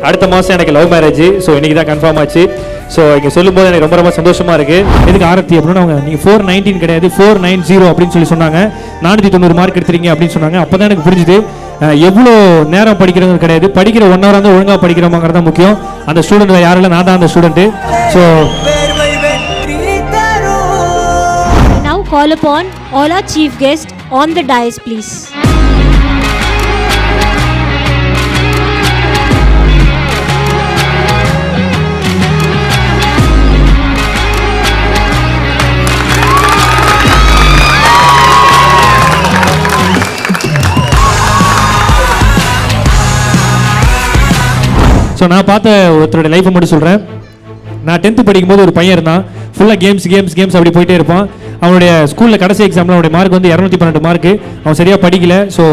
அடுத்த மாதம் எனக்கு லவ் மேரேஜ். ஸோ இன்றைக்கி தான் கன்ஃபார்ம் ஆச்சு. ஸோ இங்கே சொல்லும்போது எனக்கு ரொம்ப ரொம்ப சந்தோஷமாக இருக்குது. எதுக்கு ஆரத்தி அப்படின்னா அவங்க நீங்கள் 419 கிடையாது 490 அப்படின்னு சொன்னாங்க. 490 மார்க் எடுத்துறீங்க அப்படின்னு சொன்னாங்க. அப்போ தான் எனக்கு புரிஞ்சுது எவ்வளோ நேரம் படிக்கிறது கிடையாது, படிக்கிற 1 hour வந்து ஒழுங்காக படிக்கிறோமாங்கிறது தான் முக்கியம். அந்த ஸ்டூடெண்ட் யாரும் இல்லை, நான் தான் அந்த student. So now call upon all our chief guests on the dais please. So நான் பார்த்த ஒருத்தருடைய லைஃப்பை மட்டும் சொல்கிறேன். நான் 10th படிக்கும்போது ஒரு பையன் இருந்தான். ஃபுல்லாக கேம்ஸ் அப்படி போயிட்டே இருப்பான். அவனுடைய ஸ்கூலில் கடைசி எக்ஸாமில் அவனுடைய மார்க் வந்து 212 மார்க்கு. அவன் சரியாக படிக்கல. ஸோ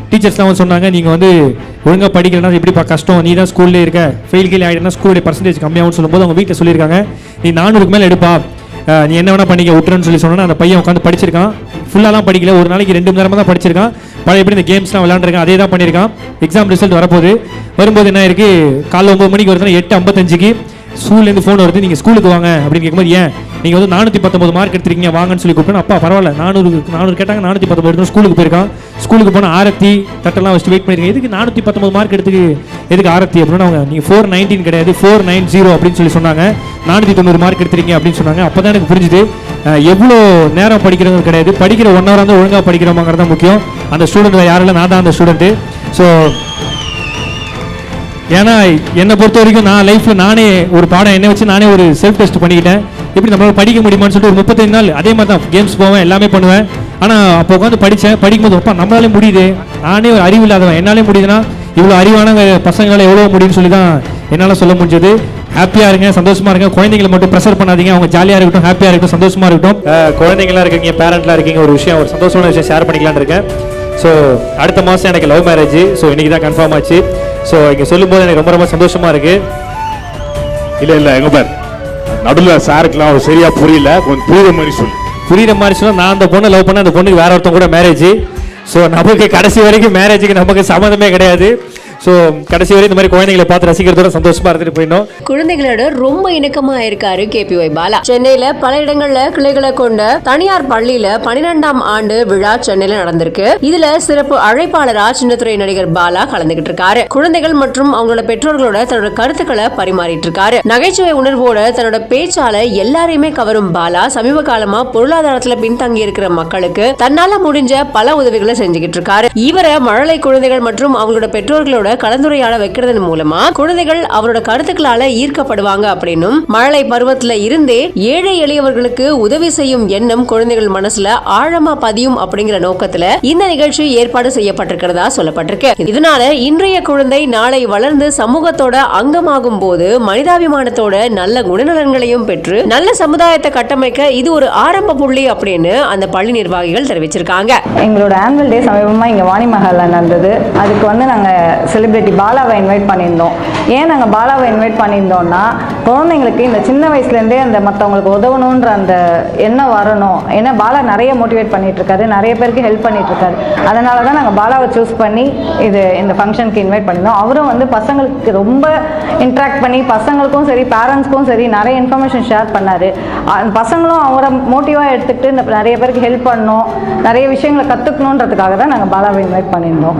டீச்சர்ஸ்லாம் வந்து சொன்னாங்க, நீங்கள் வந்து ஒழுங்காக படிக்கலன்னா எப்படிப்பா கஷ்டம், நீ தான் ஸ்கூல்லே இருக்க, ஃபெயில் கீழே ஆகிடுனா ஸ்கூலுடைய பர்சன்டேஜ் கம்மியாகும்னு சொல்லும்போது அவங்க வீட்டில் சொல்லியிருக்காங்க, நீ 400க்கு மேலே எடுப்பா, நீ என்ன வேணால் பண்ணிக்க விட்டுறன்னு சொன்னால் அந்த பையன் உட்காந்து படிச்சிருக்கான். ஃபுல்லாலாம் படிக்கல, ஒரு நாளைக்கு 2 மணி நேரமாக தான் படிச்சிருக்கான். பழைய எப்படி இந்த கேம்ஸ்லாம் விளையாண்டுருக்கான், அதே தான் பண்ணியிருக்கான். எக்ஸாம் ரிசல்ட் வரும்போது என்ன இருக்குது, காலைல 9 மணிக்கு வருதுன்னா 8:55க்கு ஸ்கூல்லேருந்து ஃபோன் வருது, நீங்கள் ஸ்கூலுக்கு வாங்க அப்படின்னு கேட்கும்போது, ஏன் நீங்கள் வந்து 419 மார்க் எடுத்துருக்கீங்க வாங்கன்னு சொல்லி கூப்பிட்டேன். அப்பா பரவாயில்ல, 400 கேட்டாங்க, 419 எடுத்து ஸ்கூலுக்கு போயிருக்கான். ஸ்கூலுக்கு போனால் ஆரத்தி தட்டெல்லாம் வச்சு வெயிட் பண்ணியிருக்கேன். எதுக்கு 419 மார்க் எடுத்துக்கு எதுக்கு ஆரத்தி அப்படின்னா அவங்க நீங்கள் 419 கிடையாது 490 அப்படின்னு சொன்னாங்க. 490 மார்க் எடுத்துருக்கீங்க அப்படின்னு சொன்னாங்க. அப்போ தான் எனக்கு புரிஞ்சுது எவ்வளோ நேரம் படிக்கிறது கிடையாது, படிக்கிற 1 hour வந்து ஒழுங்காக படிக்கிறோமாங்கிறது தான் முக்கியம். அந்த ஸ்டூடெண்ட் யாரும் இல்லை, நான் தான் அந்த ஸ்டூடெண்ட்டு. ஸோ ஏன்னா என்னை பொறுத்த வரைக்கும் நான் லைஃப்பில் நானே ஒரு பாடம் என்னை வச்சு நானே ஒரு செல்ஃப் டெஸ்ட் பண்ணிக்கிட்டேன். எப்படி நம்மளால் படிக்க முடியுமான்னு சொல்லிட்டு ஒரு 35 நாள் அதே மாதிரி தான் கேம்ஸ் போவேன், எல்லாமே பண்ணுவேன். ஆனால் அப்போ உட்காந்து படிக்கும்போது அப்பா நம்மளாலே முடியுது, நானே ஒரு அறிவு இல்லாதவன், என்னாலே முடியுதுன்னா இவ்வளோ அறிவான பசங்களால் எவ்வளோ முடியும்னு சொல்லி தான் என்னால் சொல்ல முடிஞ்சது. ஹாப்பியாக இருங்க, சந்தோஷமாக இருங்க. குழந்தைங்களை மட்டும் ப்ரெஷர் பண்ணாதீங்க, அவங்க ஜாலியாக இருக்கட்டும், ஹாப்பியாக இருக்கட்டும், சந்தோஷமாக இருக்கட்டும். குழந்தைங்களாம் இருக்கீங்க, பேரண்ட்லாம் இருக்கீங்க, ஒரு சந்தோஷமான விஷயம் ஷேர் பண்ணிக்கலான்னு இருக்கேன். ஸோ அடுத்த மாதம் எனக்கு லவ் மேரேஜ். ஸோ இன்றைக்கி தான் கன்ஃபார்ம் ஆச்சு. ஸோ இங்கே சொல்லும்போது எனக்கு ரொம்ப ரொம்ப சந்தோஷமாக இருக்குது. இல்லை எங்க பேர் நடுவில் சாருக்குலாம் அவர் சரியாக புரியல, கொஞ்சம் புரியுற மாதிரி சொன்னால் நான் அந்த பொண்ணை லவ் பண்ண, அந்த பொண்ணுக்கு வேற ஒருத்தன் கூட மேரேஜ். ஸோ நமக்கு கடைசி வரைக்கும் மேரேஜுக்கு நமக்கு சம்மந்தமே கிடையாது. ஸோ கடைசி வரை இந்த மாதிரி குழந்தைகளை பார்த்து ரசிக்கிறதோட சந்தோஷமா இருந்துட்டு போயிடும். குழந்தைகளோட ரொம்ப இணக்கமா இருக்காரு கேபிஒய் பாலா. சென்னையில பல இடங்கள்ல கிளைகளை கொண்ட தனியார் பள்ளியில 12ஆம் ஆண்டு விழா சென்னையில நடந்திருக்கு. இதுல சிறப்பு அழைப்பாளரா சின்னத்துறை நடிகர் பாலா கலந்துகிட்டு இருக்காரு. குழந்தைகள் மற்றும் அவங்களோட பெற்றோர்களோட தன்னோட கருத்துக்களை பரிமாறிட்டு இருக்காரு. நகைச்சுவை உணர்வோட தன்னோட பேச்சால எல்லாரையுமே கவரும் பாலா சமீப காலமா பொருளாதாரத்துல பின்தங்கி இருக்கிற மக்களுக்கு தன்னால முடிஞ்ச பல உதவிகளை செஞ்சுக்கிட்டு இருக்காரு. இவரை மழலை குழந்தைகள் மற்றும் அவங்களோட பெற்றோர்களோட கலந்துரையாட வைக்கிறதன் மூலமா குழந்தைகள் அவரோட கருத்துக்களால ஈர்க்கப்படுவாங்க அப்படின்னும், மழலை பருவத்துல இருந்தே ஏழை எளியவர்களுக்கு உதவி செய்யும் எண்ணம் குழந்தைகள் மனசுல ஆழமா பதியும் அப்படிங்கிற நோக்கத்துல இந்த நிகழ்ச்சி ஏற்பாடு செய்யப்பட்டிருக்கிறதா சொல்லப்பட்டிருக்கு. இதனால இன்றைய குழந்தை நாளை வளர்ந்து சமூகத்தோட அங்கமாகும் போது மனிதாபிமானத்தோட நல்ல குணநலன்களையும் பெற்று நல்ல சமுதாயத்தை கட்டமைக்க இது ஒரு ஆரம்ப புள்ளி அப்படின்னு அந்த பள்ளி நிர்வாகிகள் தெரிவிச்சிருக்காங்க. எங்களோட ஆனுவல் டே சமீபமா இங்க வாணி மஹால்ல நடந்தது. அதுக்கு வந்து நாங்க செலிபிரிட்டி பாலாவை இன்வைட் பண்ணியிருந்தோம். ஏன் நாங்கள் பாலாவை இன்வைட் பண்ணியிருந்தோம்னா, குழந்தைங்களுக்கு இந்த சின்ன வயசுலேருந்தே அந்த மற்றவங்களுக்கு உதவணுன்ற அந்த எண்ணம் வரணும். ஏன்னா பாலா நிறைய மோட்டிவேட் பண்ணிட்டு இருக்காரு, நிறைய பேருக்கு ஹெல்ப் பண்ணிட்டு இருக்காரு. அதனால தான் நாங்கள் பாலாவை சூஸ் பண்ணி இந்த ஃபங்க்ஷனுக்கு இன்வைட் பண்ணியிருந்தோம். அவரும் வந்து பசங்களுக்கு ரொம்ப இன்ட்ராக்ட் பண்ணி பசங்களுக்கும் சரி பேரண்ட்ஸ்க்கும் சரி நிறைய இன்ஃபர்மேஷன் ஷேர் பண்ணார். பசங்களும் அவரை மோட்டிவாக எடுத்துக்கிட்டு நிறைய பேருக்கு ஹெல்ப் பண்ணணும், நிறைய விஷயங்களை கற்றுக்கணுன்றதுக்காக தான் நாங்கள் பாலாவை இன்வைட் பண்ணியிருந்தோம்.